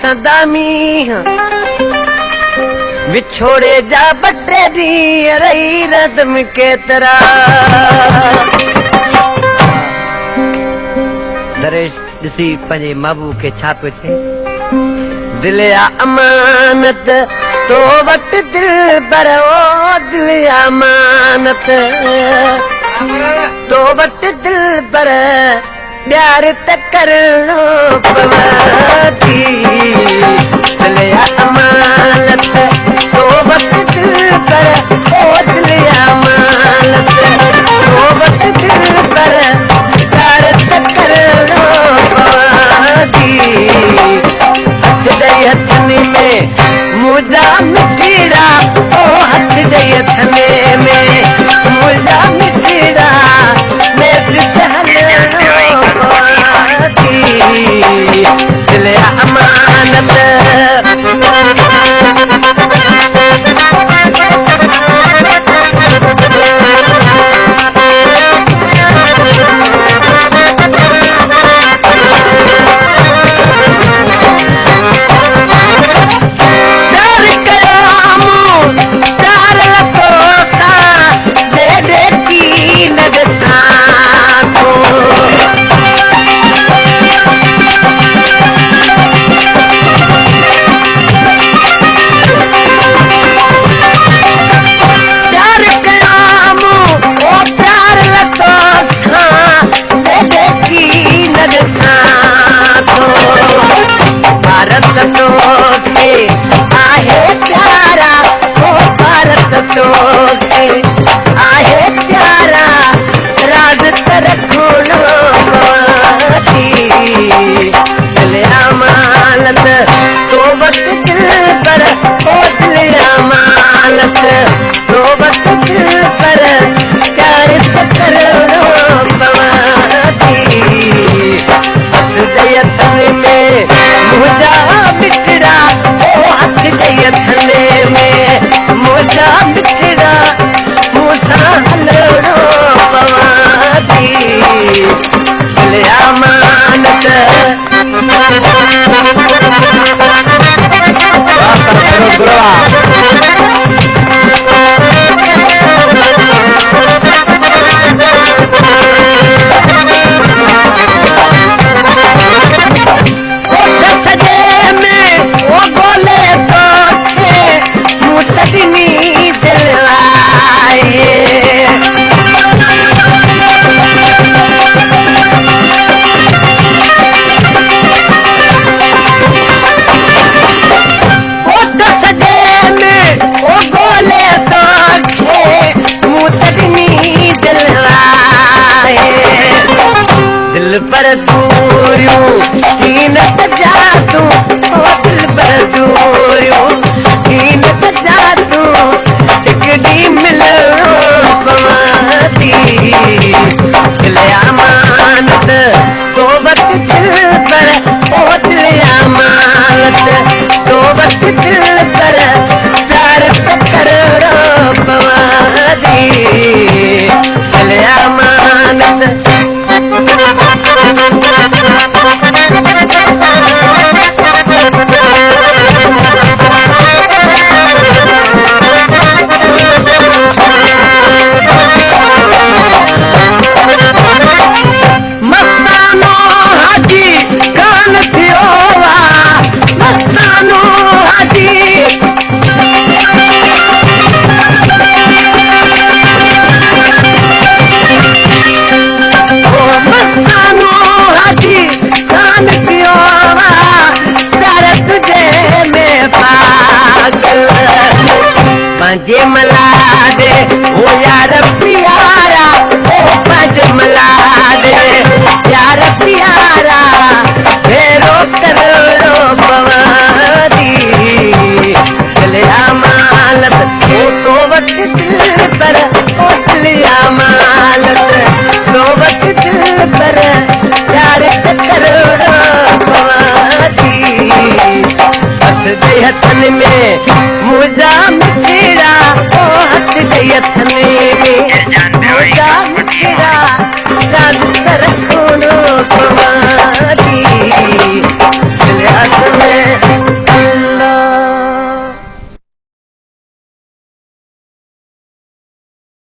सदामी विछोड़े जा बटे दी रही रदम के तरह दरेश दिसी पंजे महबूब के छापे थे दिलिया अमानत तो वट दिल पर ओ दिलिया अमानत तो वट दिल पर प्यार तक करो पवाती दिलिया अमानत तो वट दिल पर ओ दिलिया अमानत तो वट दिल पर प्यार तक करो पवाती हथनी में मुझा मिठीड़ा ओ हथ दई हथने में मुझा मिठीड़ा मैं दिल अमानत पर दूरियो कीन जादू ओ दिल पर दूरियो कीन जादू टिकड़ी मिलो पवाती दिल अमानत तो वट दिल पर ओ दिल अमानत तो वट दिल पर प्यार करो पवाती दिल अमानत जे